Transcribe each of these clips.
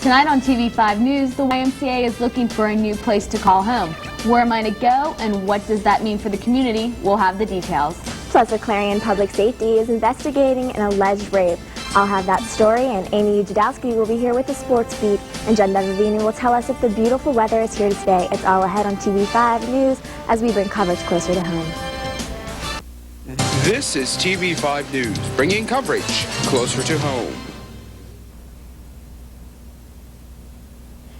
Tonight on TV5 News, the YMCA is looking for a new place to call home. Where am I to go, and what does that mean for the community? We'll have the details. Plus, the Clarion Public Safety is investigating an alleged rape. I'll have that story, and Amy Judowski will be here with the sports beat, and Jen Devavini will tell us if the beautiful weather is here to stay. It's all ahead on TV5 News as we bring coverage closer to home. This is TV5 News, bringing coverage closer to home.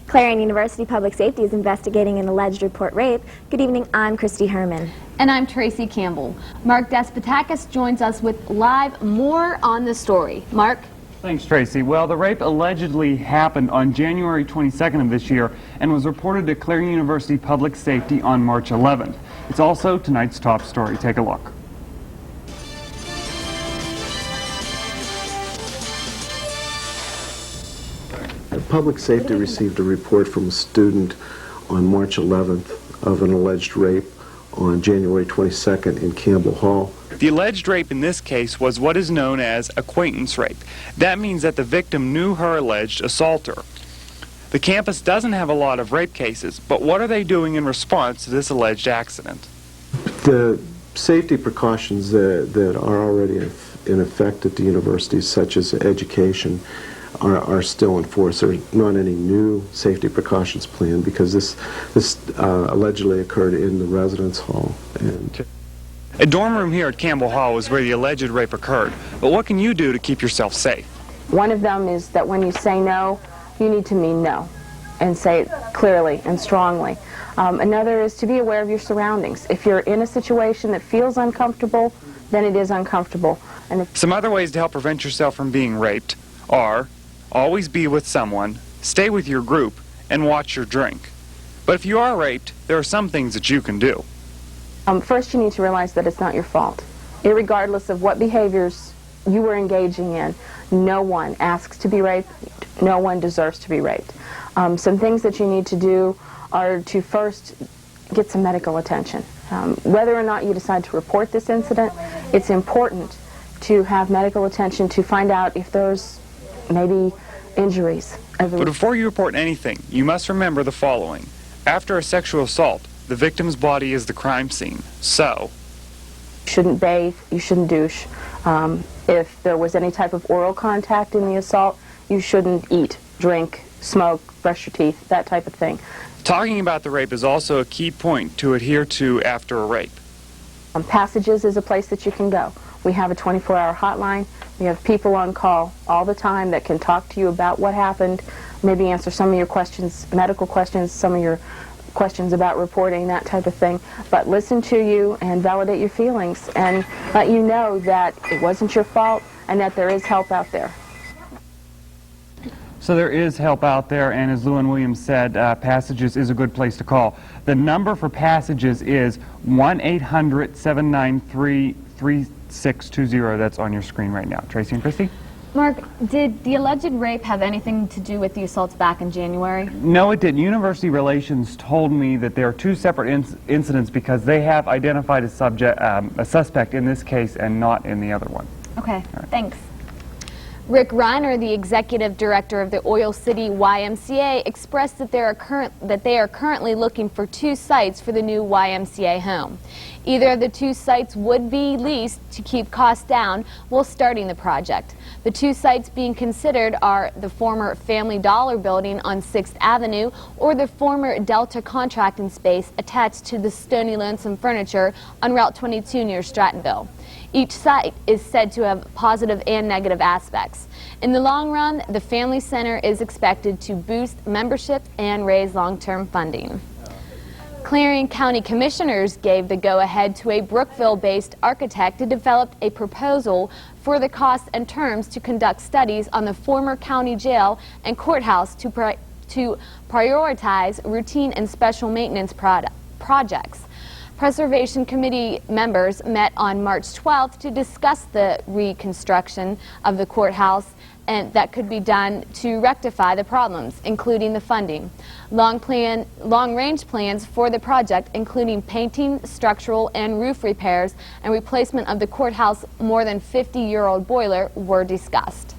Clarion University Public Safety is investigating an alleged report rape. Good evening, I'm Christy Herman. And I'm Tracy Campbell. Mark Despotakis joins us with more on the story. Mark? Thanks, Tracy. Well, the rape allegedly happened on January 22nd of this year and was reported to Clarion University Public Safety on March 11th. It's also tonight's top story. Take a look. Public Safety received a report from a student on March 11th of an alleged rape on January 22nd in Campbell Hall. The alleged rape in this case was what is known as acquaintance rape. That means that the victim knew her alleged assaulter. The campus doesn't have a lot of rape cases, but what are they doing in response to this alleged accident? The safety precautions that are already in effect at the universities, such as education, are still in force. There's not any new safety precautions planned because this allegedly occurred in the residence hall. And a dorm room here at Campbell Hall is where the alleged rape occurred. But what can you do to keep yourself safe? One of them is that when you say no, you need to mean no and say it clearly and strongly. Another is to be aware of your surroundings. If you're in a situation that feels uncomfortable, then it is uncomfortable. And some other ways to help prevent yourself from being raped are always be with someone, stay with your group, and watch your drink. But if you are raped, there are some things that you can do. First, you need to realize that it's not your fault. Irregardless of what behaviors you were engaging in, no one asks to be raped, no one deserves to be raped. Some things that you need to do are to first get some medical attention. Whether or not you decide to report this incident, it's important to have medical attention to find out if there's maybe injuries. But before you report anything, you must remember the following. After a sexual assault, the victim's body is the crime scene. So, you shouldn't bathe, you shouldn't douche. If there was any type of oral contact in the assault, you shouldn't eat, drink, smoke, brush your teeth, that type of thing. Talking about the rape is also a key point to adhere to after a rape. Passages is a place that you can go. We have a 24-hour hotline. We have people on call all the time that can talk to you about what happened, maybe answer some of your questions, medical questions, some of your questions about reporting, that type of thing. But listen to you and validate your feelings and let you know that it wasn't your fault and that there is help out there. So there is help out there, and as Lewin Williams said, Passages is a good place to call. The number for Passages is 1-800-793-3620. That's on your screen right now. Tracy and Christy? Mark, did the alleged rape have anything to do with the assaults back in January? No, it didn't. University Relations told me that there are two separate incidents because they have identified a suspect in this case and not in the other one. Okay, thanks. Rick Reiner, the executive director of the Oil City YMCA, expressed that they are currently looking for two sites for the new YMCA home. Either of the two sites would be leased to keep costs down while starting the project. The two sites being considered are the former Family Dollar building on 6th Avenue or the former Delta contracting space attached to the Stony Lonesome Furniture on Route 22 near Strattonville. Each site is said to have positive and negative aspects. In the long run, the Family Center is expected to boost membership and raise long-term funding. Clarion County Commissioners gave the go-ahead to a Brookville-based architect to develop a proposal for the costs and terms to conduct studies on the former county jail and courthouse to prioritize routine and special maintenance projects. Preservation Committee members met on March 12th to discuss the reconstruction of the courthouse and that could be done to rectify the problems, including the funding. Long-range plans for the project, including painting, structural and roof repairs, and replacement of the courthouse more than 50-year-old boiler were discussed.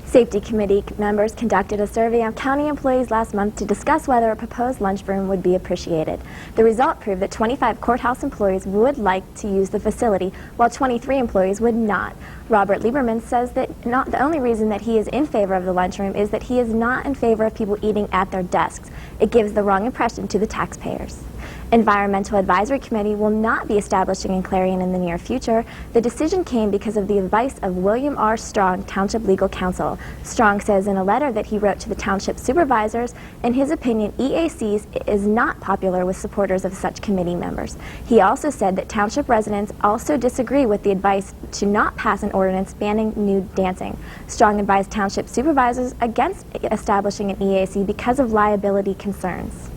Safety Committee members conducted a survey of county employees last month to discuss whether a proposed lunchroom would be appreciated. The result proved that 25 courthouse employees would like to use the facility, while 23 employees would not. Robert Lieberman says that the only reason that he is in favor of the lunchroom is that he is not in favor of people eating at their desks. It gives the wrong impression to the taxpayers. Environmental Advisory Committee will not be establishing in Clarion in the near future. The decision came because of the advice of William R. Strong, Township Legal Counsel. Strong says in a letter that he wrote to the township supervisors, in his opinion, EACs is not popular with supporters of such committee members. He also said that township residents also disagree with the advice to not pass an ordinance banning nude dancing. Strong advised township supervisors against establishing an EAC because of liability concerns.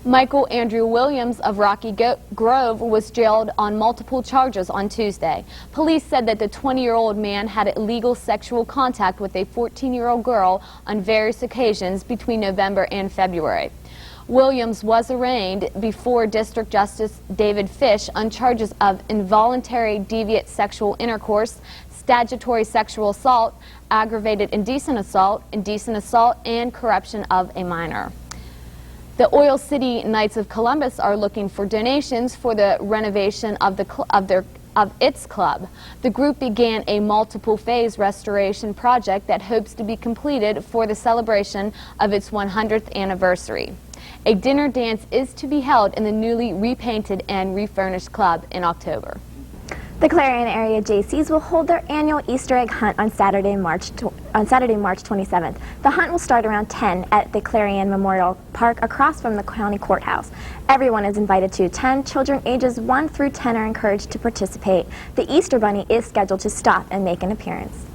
Michael Andrew Williams of Rocky Grove was jailed on multiple charges on Tuesday. Police said that the 20-year-old man had illegal sexual contact with a 14-year-old girl on various occasions between November and February. Williams was arraigned before District Justice David Fish on charges of involuntary deviant sexual intercourse, statutory sexual assault, aggravated indecent assault, and corruption of a minor. The Oil City Knights of Columbus are looking for donations for the renovation of its club. The group began a multiple-phase restoration project that hopes to be completed for the celebration of its 100th anniversary. A dinner dance is to be held in the newly repainted and refurnished club in October. The Clarion area Jaycees will hold their annual Easter egg hunt on Saturday, March 27th. The hunt will start around 10 at the Clarion Memorial Park across from the county courthouse. Everyone is invited to attend. Children ages 1 through 10 are encouraged to participate. The Easter Bunny is scheduled to stop and make an appearance.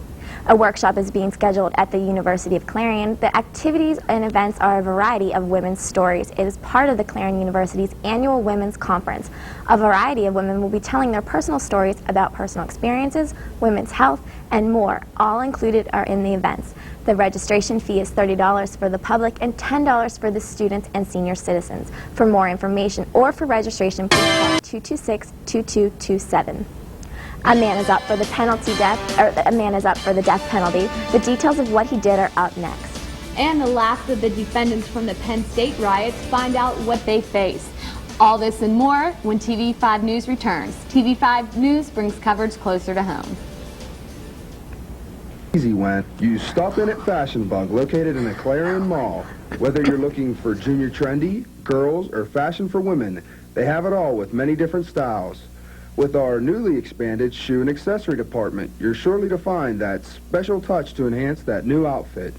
A workshop is being scheduled at the University of Clarion. The activities and events are a variety of women's stories. It is part of the Clarion University's annual Women's Conference. A variety of women will be telling their personal stories about personal experiences, women's health, and more. All included are in the events. The registration fee is $30 for the public and $10 for the students and senior citizens. For more information or for registration, please call 226-2227. A man is up for the death penalty. The details of what he did are up next. And the last of the defendants from the Penn State riots find out what they face. All this and more when TV5 News returns. TV5 News brings coverage closer to home. Easy when you stop in at Fashion Bug, located in the Clarion Mall. Whether you're looking for junior trendy, girls, or fashion for women, they have it all with many different styles. With our newly expanded shoe and accessory department, you're surely to find that special touch to enhance that new outfit.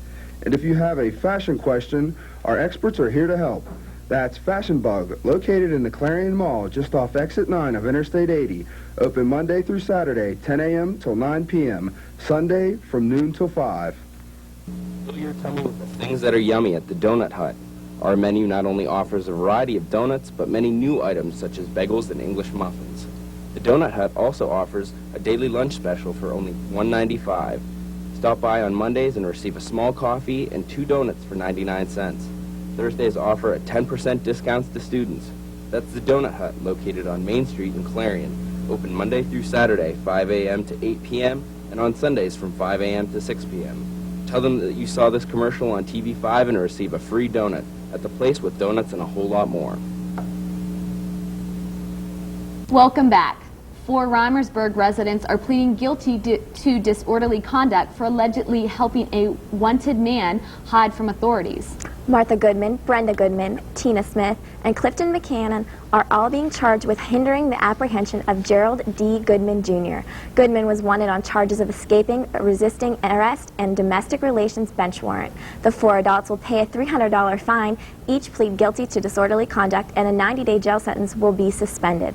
And if you have a fashion question, our experts are here to help. That's Fashion Bug, located in the Clarion Mall, just off Exit 9 of Interstate 80. Open Monday through Saturday, 10 a.m. till 9 p.m. Sunday from noon till 5. So you're telling me the things that are yummy at the Donut Hut. Our menu not only offers a variety of donuts, but many new items such as bagels and English muffins. The Donut Hut also offers a daily lunch special for only $1.95. Stop by on Mondays and receive a small coffee and 2 donuts for 99 cents. Thursdays offer a 10% discount to students. That's the Donut Hut, located on Main Street in Clarion. Open Monday through Saturday, 5 a.m. to 8 p.m., and on Sundays from 5 a.m. to 6 p.m. Tell them that you saw this commercial on TV5 and receive a free donut at the place with donuts and a whole lot more. Welcome back. 4 Reimersburg residents are pleading guilty to disorderly conduct for allegedly helping a wanted man hide from authorities. Martha Goodman, Brenda Goodman, Tina Smith, and Clifton McCannon are all being charged with hindering the apprehension of Gerald D. Goodman, Jr. Goodman was wanted on charges of escaping, resisting arrest, and domestic relations bench warrant. The 4 adults will pay a $300 fine. Each plead guilty to disorderly conduct, and a 90-day jail sentence will be suspended.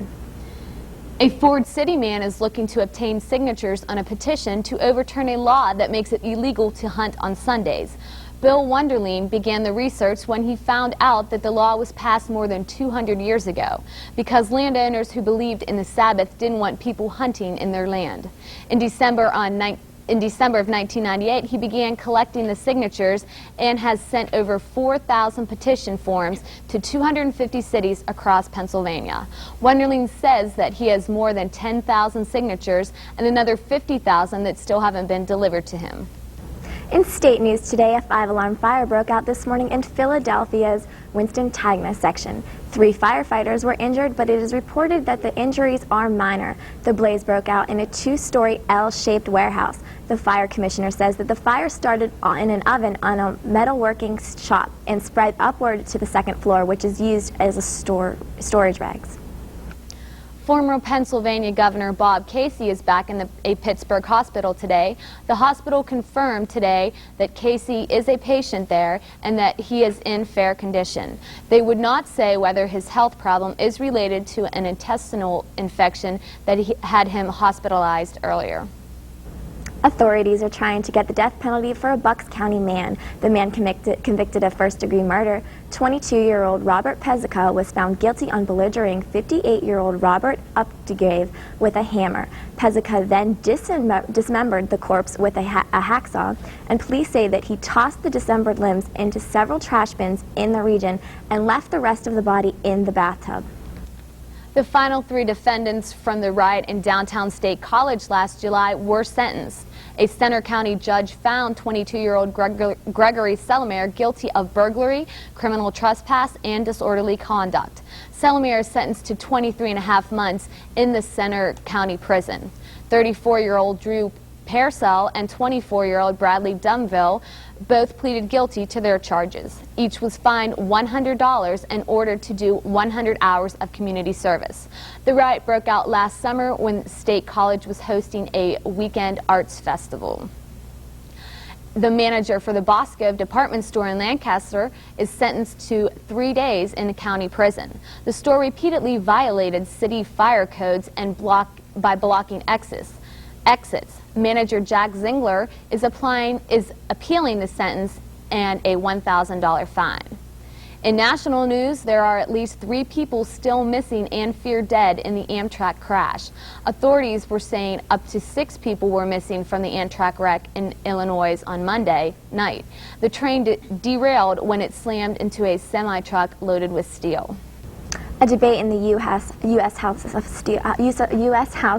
A Ford City man is looking to obtain signatures on a petition to overturn a law that makes it illegal to hunt on Sundays. Bill Wonderling began the research when he found out that the law was passed more than 200 years ago because landowners who believed in the Sabbath didn't want people hunting in their land. In December of 1998, he began collecting the signatures and has sent over 4,000 petition forms to 250 cities across Pennsylvania. Wonderling says that he has more than 10,000 signatures and another 50,000 that still haven't been delivered to him. In state news today, a 5-alarm fire broke out this morning in Philadelphia's Winston-Tagna section. 3 firefighters were injured, but it is reported that the injuries are minor. The blaze broke out in a 2-story L-shaped warehouse. The fire commissioner says that the fire started in an oven on a metalworking shop and spread upward to the 2nd floor, which is used as a storage bags. Former Pennsylvania Governor Bob Casey is back in a Pittsburgh hospital today. The hospital confirmed today that Casey is a patient there and that he is in fair condition. They would not say whether his health problem is related to an intestinal infection that had him hospitalized earlier. Authorities are trying to get the death penalty for a Bucks County man. The man convicted of first-degree murder, 22-year-old Robert Pezzica, was found guilty on beleaguering 58-year-old Robert Updegrave with a hammer. Pezzica then dismembered the corpse with a hacksaw, and police say that he tossed the dismembered limbs into several trash bins in the region and left the rest of the body in the bathtub. The final 3 defendants from the riot in downtown State College last July were sentenced. A Center County judge found 22-year-old Gregory Selmayer guilty of burglary, criminal trespass, and disorderly conduct. Selmayer is sentenced to 23.5 months in the Center County Prison. 34-year-old Drew Parcell and 24-year-old Bradley Dumville both pleaded guilty to their charges. Each was fined $100 and ordered to do 100 hours of community service. The riot broke out last summer when State College was hosting a weekend arts festival. The manager for the Bosco department store in Lancaster is sentenced to 3 days in the county prison. The store repeatedly violated city fire codes and by blocking exits. Manager Jack Zingler is appealing the sentence and a $1,000 fine. In national news, there are at least 3 people still missing and feared dead in the Amtrak crash. Authorities were saying up to 6 people were missing from the Amtrak wreck in Illinois on Monday night. The train derailed when it slammed into a semi-truck loaded with steel. A debate in the U.S. House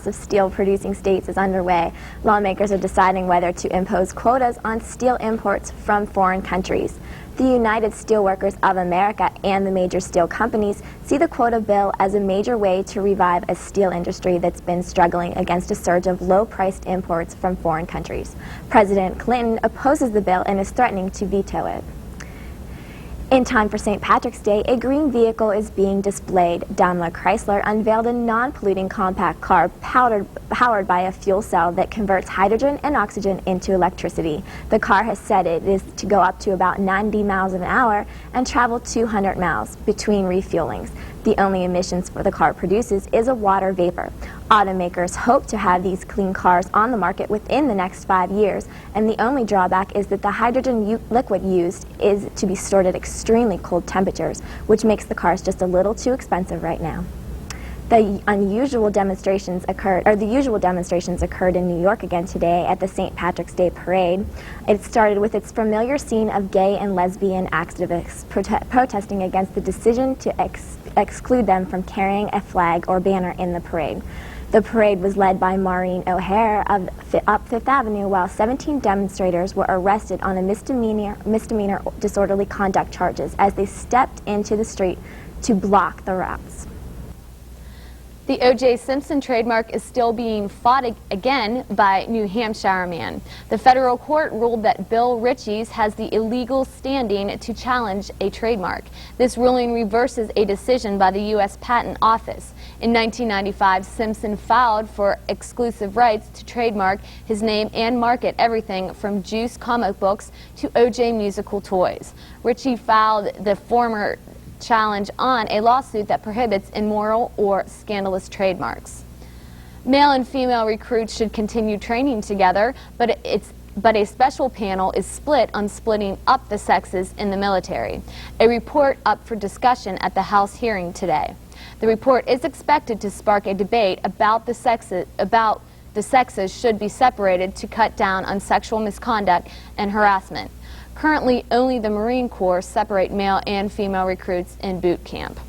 of Steel producing states is underway. Lawmakers are deciding whether to impose quotas on steel imports from foreign countries. The United Steelworkers of America and the major steel companies see the quota bill as a major way to revive a steel industry that's been struggling against a surge of low-priced imports from foreign countries. President Clinton opposes the bill and is threatening to veto it. In time for St. Patrick's Day, a green vehicle is being displayed. Daimler Chrysler unveiled a non-polluting compact car powered by a fuel cell that converts hydrogen and oxygen into electricity. The car has said it is to go up to about 90 miles an hour and travel 200 miles between refuelings. The only emissions the car produces is a water vapor. Automakers hope to have these clean cars on the market within the next 5 years, and the only drawback is that the hydrogen liquid used is to be stored at extremely cold temperatures, which makes the cars just a little too expensive right now. The usual demonstrations occurred in New York again today at the St. Patrick's Day Parade. It started with its familiar scene of gay and lesbian activists protesting against the decision to exclude them from carrying a flag or banner in the parade. The parade was led by Maureen O'Hare up Fifth Avenue, while 17 demonstrators were arrested on a misdemeanor disorderly conduct charges as they stepped into the street to block the routes. The O.J. Simpson trademark is still being fought again by New Hampshire man. The federal court ruled that Bill Ritchie's has the illegal standing to challenge a trademark. This ruling reverses a decision by the U.S. Patent Office. In 1995, Simpson filed for exclusive rights to trademark his name and market everything from Juice comic books to O.J. musical toys. Ritchie filed the former challenge on a lawsuit that prohibits immoral or scandalous trademarks. Male and female recruits should continue training together, but a special panel is split on splitting up the sexes in the military. A report up for discussion at the House hearing today. The report is expected to spark a debate about the sexes should be separated to cut down on sexual misconduct and harassment. Currently, only the Marine Corps separate male and female recruits in boot camp.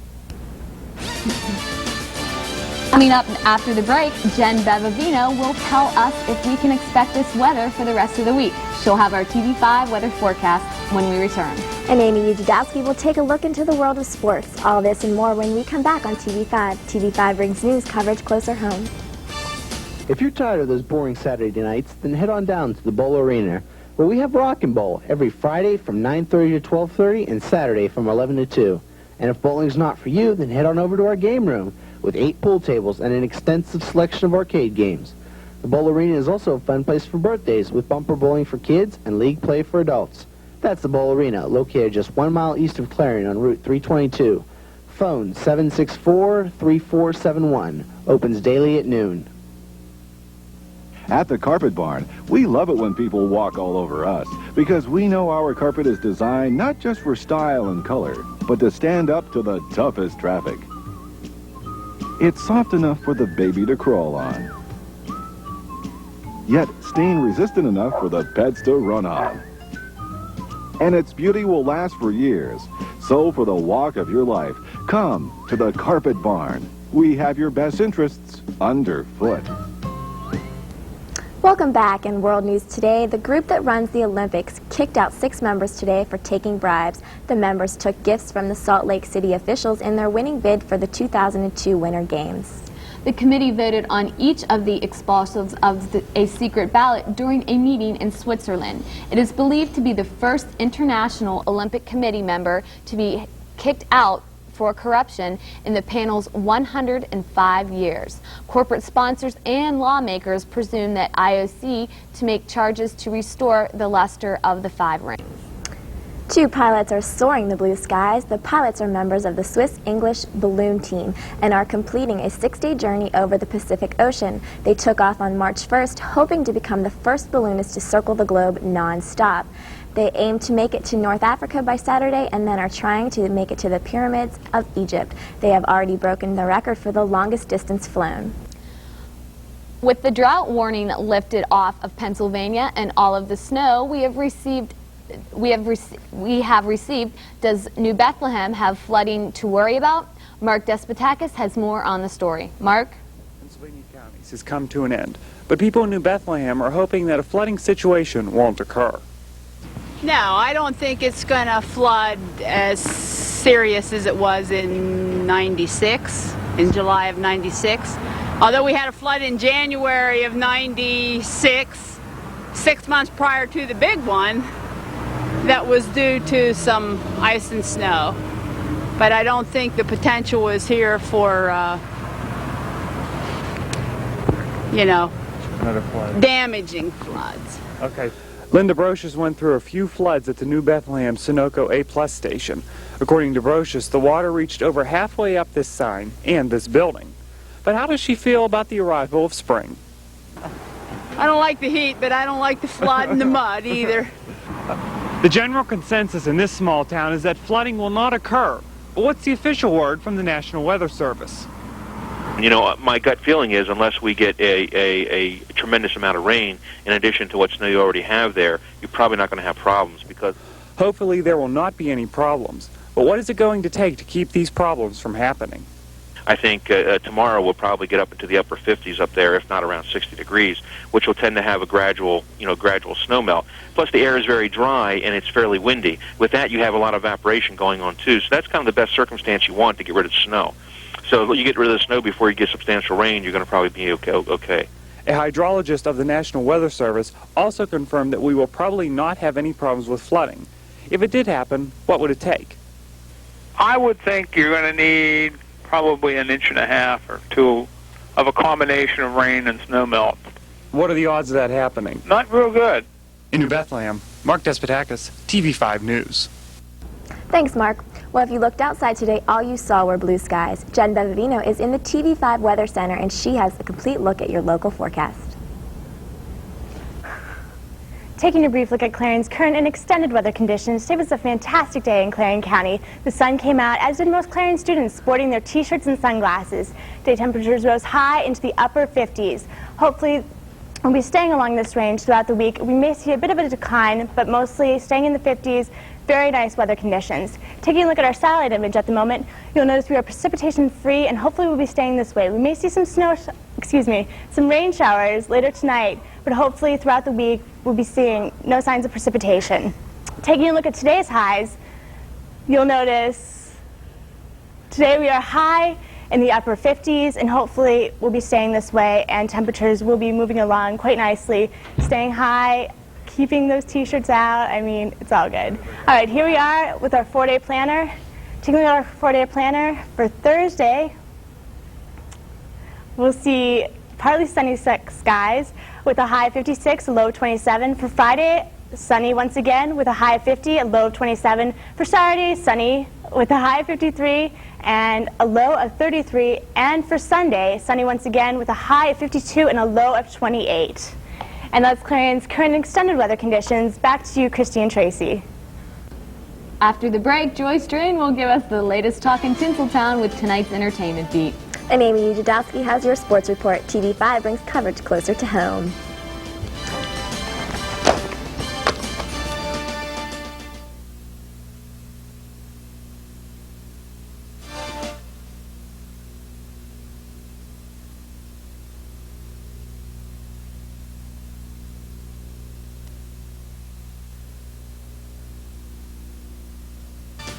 Coming up after the break, Jen Bevavino will tell us if we can expect this weather for the rest of the week. She'll have our TV5 weather forecast when we return. And Amy Udadowski will take a look into the world of sports. All this and more when we come back on TV5. TV5 brings news coverage closer home. If you're tired of those boring Saturday nights, then head on down to the Bowl Arena, where we have Rockin' Bowl every Friday from 9:30 to 12:30 and Saturday from 11 to 2. And if bowling's not for you, then head on over to our game room with 8 pool tables and an extensive selection of arcade games. The Bowl Arena is also a fun place for birthdays with bumper bowling for kids and league play for adults. That's the Bowl Arena, located just 1 mile east of Clarion on Route 322. Phone 764-3471. Opens daily at noon. At the Carpet Barn, we love it when people walk all over us because we know our carpet is designed not just for style and color, but to stand up to the toughest traffic. It's soft enough for the baby to crawl on, yet stain-resistant enough for the pets to run on. And its beauty will last for years. So for the walk of your life, come to the Carpet Barn. We have your best interests underfoot. Welcome back. In World News Today, the group that runs the Olympics kicked out 6 members today for taking bribes. The members took gifts from the Salt Lake City officials in their winning bid for the 2002 Winter Games. The committee voted on each of the expulsions of a secret ballot during a meeting in Switzerland. It is believed to be the first International Olympic Committee member to be kicked out for corruption in the panel's 105 years. Corporate sponsors and lawmakers presume that IOC to make charges to restore the luster of the 5 rings. 2 pilots are soaring the blue skies. The pilots are members of the Swiss-English balloon team and are completing a 6-day journey over the Pacific Ocean. They took off on March 1st, hoping to become the first balloonists to circle the globe non-stop. They aim to make it to North Africa by Saturday and then are trying to make it to the pyramids of Egypt. They have already broken the record for the longest distance flown. With the drought warning lifted off of Pennsylvania and all of the snow we have received, does New Bethlehem have flooding to worry about? Mark Despotakis has more on the story. Mark? Pennsylvania counties has come to an end, but people in New Bethlehem are hoping that a flooding situation won't occur. No, I don't think it's going to flood as serious as it was in '96, in July of '96. Although we had a flood in January of '96, 6 months prior to the big one, that was due to some ice and snow. But I don't think the potential is here for, Another flood. damaging floods. Okay. Linda Brocious went through a few floods at the New Bethlehem Sunoco A+ station. According to Brocious, the water reached over halfway up this sign and this building. But how does she feel about the arrival of spring? I don't like the heat, but I don't like the flood and the mud either. The general consensus in this small town is that flooding will not occur. But what's the official word from the National Weather Service? You know, my gut feeling is unless we get a tremendous amount of rain, in addition to what snow you already have there, you're probably not going to have problems because... Hopefully there will not be any problems. But what is it going to take to keep these problems from happening? I think tomorrow we'll probably get up into the upper 50s up there, if not around 60 degrees, which will tend to have a gradual snow melt. Plus the air is very dry and it's fairly windy. With that you have a lot of evaporation going on too, so that's kind of the best circumstance you want to get rid of snow. So if you get rid of the snow before you get substantial rain, you're going to probably be okay. A hydrologist of the National Weather Service also confirmed that we will probably not have any problems with flooding. If it did happen, what would it take? I would think you're going to need probably 1.5 inches or 2 of a combination of rain and snow melt. What are the odds of that happening? Not real good. In New Bethlehem, Mark Despotakis, TV5 News. Thanks, Mark. Well, if you looked outside today, all you saw were blue skies. Jen Bevavino is in the TV5 Weather Center, and she has a complete look at your local forecast. Taking a brief look at Clarion's current and extended weather conditions, today was a fantastic day in Clarion County. The sun came out, as did most Clarion students, sporting their t-shirts and sunglasses. Day temperatures rose high into the upper 50s. Hopefully, we'll be staying along this range throughout the week. We may see a bit of a decline, but mostly staying in the 50s. Very nice weather conditions. Taking a look at our satellite image at the moment, you'll notice we are precipitation free and hopefully we'll be staying this way. We may see some some rain showers later tonight, but hopefully throughout the week we'll be seeing no signs of precipitation. Taking a look at today's highs, you'll notice today we are high in the upper 50s, and hopefully we'll be staying this way, and temperatures will be moving along quite nicely, staying high, keeping those t-shirts out. I mean, it's all good. All right, here we are with our 4-day planner. Taking a look at our 4-day planner for Thursday, we'll see partly sunny skies with a high of 56, a low of 27. For Friday, sunny once again with a high of 50, a low of 27. For Saturday, sunny with a high of 53 and a low of 33. And for Sunday, sunny once again with a high of 52 and a low of 28. And that's Clarion's current extended weather conditions. Back to you, Christy and Tracy. After the break, Joyce Drain will give us the latest talk in Tinseltown with tonight's entertainment beat. And Amy Jadowski has your sports report. TV5 brings coverage closer to home.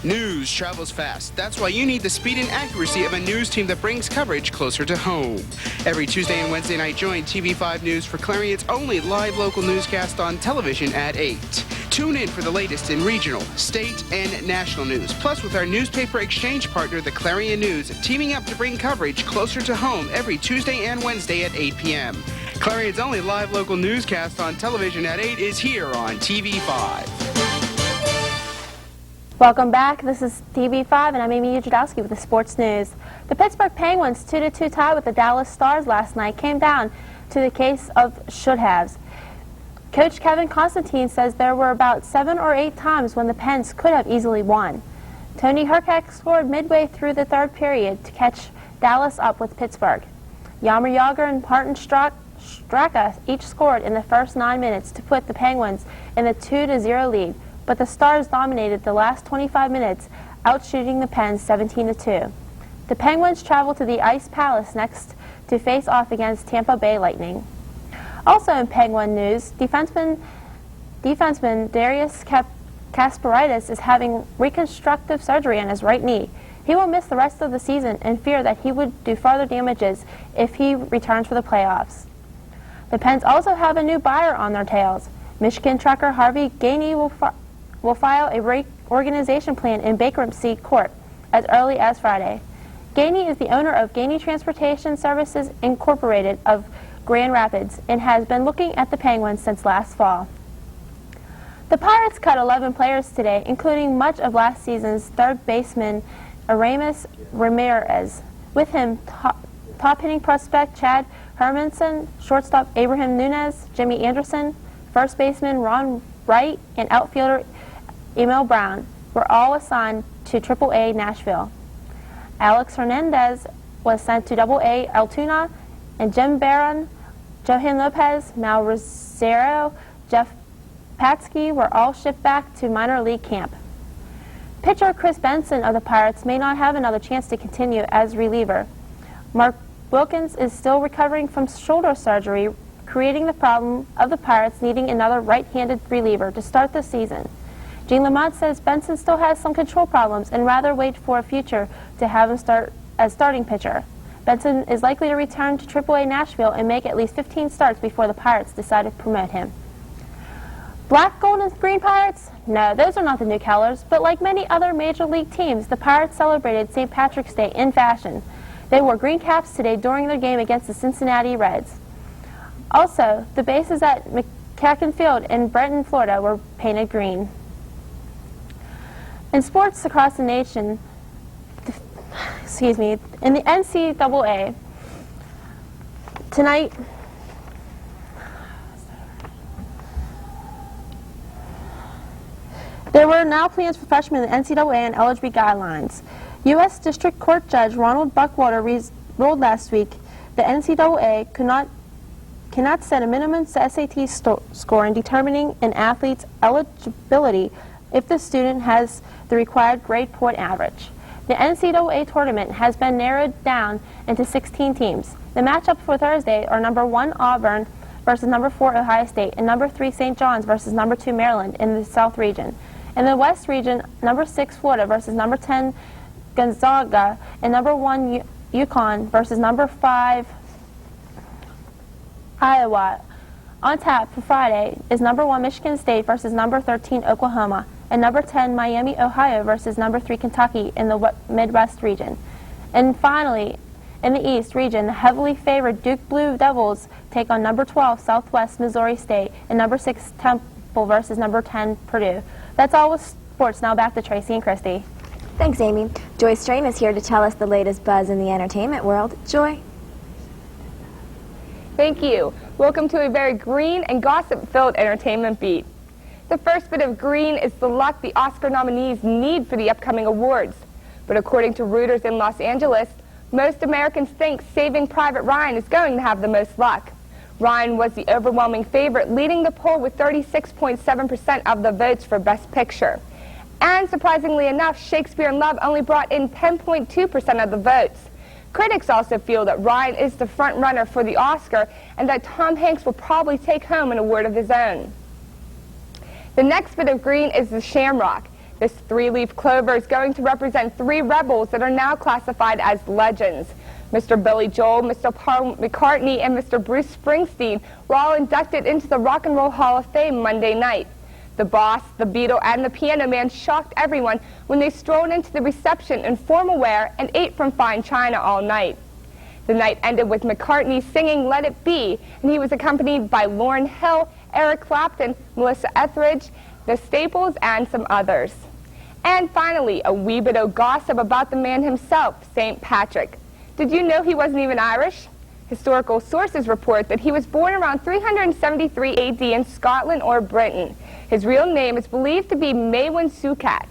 News travels fast. That's why you need the speed and accuracy of a news team that brings coverage closer to home. Every Tuesday and Wednesday night, join TV5 News for Clarion's only live local newscast on television at 8. Tune in for the latest in regional, state, and national news. Plus, with our newspaper exchange partner, the Clarion News, teaming up to bring coverage closer to home every Tuesday and Wednesday at 8 p.m. Clarion's only live local newscast on television at 8 is here on TV5. Welcome back. This is TV5, and I'm Amy Jadowski with the sports news. The Pittsburgh Penguins' 2-2 tie with the Dallas Stars last night came down to the case of should-haves. Coach Kevin Constantine says there were about 7 or 8 times when the Pens could have easily won. Tony Herkek scored midway through the third period to catch Dallas up with Pittsburgh. Jaromir Jagr and Martin Straka each scored in the first 9 minutes to put the Penguins in the 2-0 lead. But the Stars dominated the last 25 minutes, outshooting the Pens 17-2. The Penguins travel to the Ice Palace next to face off against Tampa Bay Lightning. Also in Penguin news, defenseman Darius Kasparaitis is having reconstructive surgery on his right knee. He will miss the rest of the season and fear that he would do further damages if he returns for the playoffs. The Pens also have a new buyer on their tails. Michigan trucker Harvey Gainey will file a reorganization plan in bankruptcy court as early as Friday. Gainey is the owner of Gainey Transportation Services Incorporated of Grand Rapids and has been looking at the Penguins since last fall. The Pirates cut 11 players today, including much of last season's third baseman Aramis Ramirez. With him, top-hitting prospect Chad Hermanson, shortstop Abraham Nunez, Jimmy Anderson, first baseman Ron Wright, and outfielder Emil Brown were all assigned to AAA Nashville. Alex Hernandez was sent to AA Altoona, and Jim Barron, Johan Lopez, Mal Rosario, Jeff Patsky were all shipped back to minor league camp. Pitcher Chris Benson of the Pirates may not have another chance to continue as reliever. Mark Wilkins is still recovering from shoulder surgery, creating the problem of the Pirates needing another right-handed reliever to start the season. Gene Lamont says Benson still has some control problems and rather wait for a future to have him start as starting pitcher. Benson is likely to return to AAA Nashville and make at least 15 starts before the Pirates decide to promote him. Black, gold, and green Pirates? No, those are not the new colors, but like many other major league teams, the Pirates celebrated St. Patrick's Day in fashion. They wore green caps today during their game against the Cincinnati Reds. Also, the bases at McCacken Field in Brenton, Florida were painted green. In sports across the nation, in the NCAA, tonight, there were now plans for freshmen in the NCAA and eligibility guidelines. U.S. District Court Judge Ronald Buckwater ruled last week the NCAA cannot set a minimum SAT score in determining an athlete's eligibility if the student has the required grade point average. The NCAA tournament has been narrowed down into 16 teams. The matchups for Thursday are number 1 Auburn versus number 4 Ohio State and number 3 St. John's versus number 2 Maryland in the South region. In the West region, number 6 Florida versus number 10 Gonzaga and number 1 UConn versus number 5 Iowa. On tap for Friday is number 1 Michigan State versus number 13 Oklahoma and number 10 Miami, Ohio versus number 3 Kentucky in the Midwest region. And finally, in the East region, the heavily favored Duke Blue Devils take on number 12 Southwest Missouri State and number 6 Temple versus number 10 Purdue. That's all with sports. Now back to Tracy and Christy. Thanks, Amy. Joy Strain is here to tell us the latest buzz in the entertainment world. Joy. Thank you. Welcome to a very green and gossip-filled entertainment beat. The first bit of green is the luck the Oscar nominees need for the upcoming awards. But according to Reuters in Los Angeles, most Americans think Saving Private Ryan is going to have the most luck. Ryan was the overwhelming favorite, leading the poll with 36.7% of the votes for Best Picture. And surprisingly enough, Shakespeare in Love only brought in 10.2% of the votes. Critics also feel that Ryan is the front runner for the Oscar and that Tom Hanks will probably take home an award of his own. The next bit of green is the shamrock. This 3-leaf clover is going to represent 3 rebels that are now classified as legends. Mr. Billy Joel, Mr. Paul McCartney, and Mr. Bruce Springsteen were all inducted into the Rock and Roll Hall of Fame Monday night. The Boss, the Beatle, and the Piano Man shocked everyone when they strolled into the reception in formal wear and ate from fine china all night. The night ended with McCartney singing Let It Be, and he was accompanied by Lauryn Hill, Eric Clapton, Melissa Etheridge, the Staples, and some others. And finally, a wee bit of gossip about the man himself, St. Patrick. Did you know he wasn't even Irish? Historical sources report that he was born around 373 AD in Scotland or Britain. His real name is believed to be Maewyn Succat.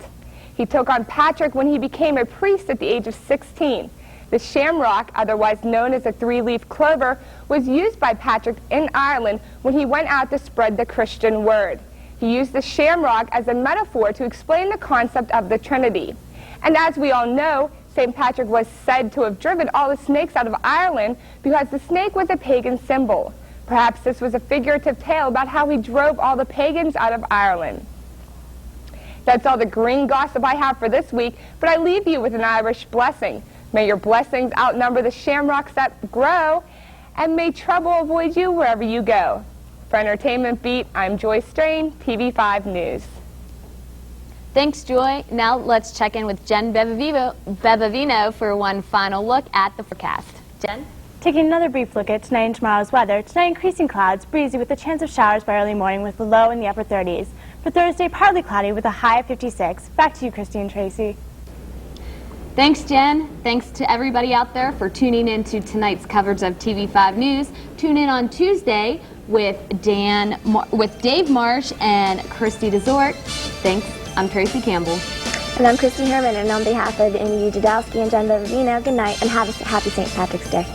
He took on Patrick when he became a priest at the age of 16. The shamrock, otherwise known as a 3-leaf clover, was used by Patrick in Ireland when he went out to spread the Christian word. He used the shamrock as a metaphor to explain the concept of the Trinity. And as we all know, St. Patrick was said to have driven all the snakes out of Ireland because the snake was a pagan symbol. Perhaps this was a figurative tale about how he drove all the pagans out of Ireland. That's all the green gossip I have for this week, but I leave you with an Irish blessing. May your blessings outnumber the shamrocks that grow, and may trouble avoid you wherever you go. For Entertainment Beat, I'm Joy Strain, TV5 News. Thanks, Joy. Now let's check in with Jen Bevavino for one final look at the forecast. Jen? Taking another brief look at tonight and tomorrow's weather. Tonight, increasing clouds, breezy with a chance of showers by early morning with a low in the upper 30s. For Thursday, partly cloudy with a high of 56. Back to you, Christy and Tracy. Thanks, Jen. Thanks to everybody out there for tuning in to tonight's coverage of TV5 News. Tune in on Tuesday with Dave Marsh and Christy DeZort. Thanks. I'm Tracy Campbell. And I'm Christy Herman, and on behalf of Amy Jadowski and Jen Bevavino, good night and have a happy St. Patrick's Day.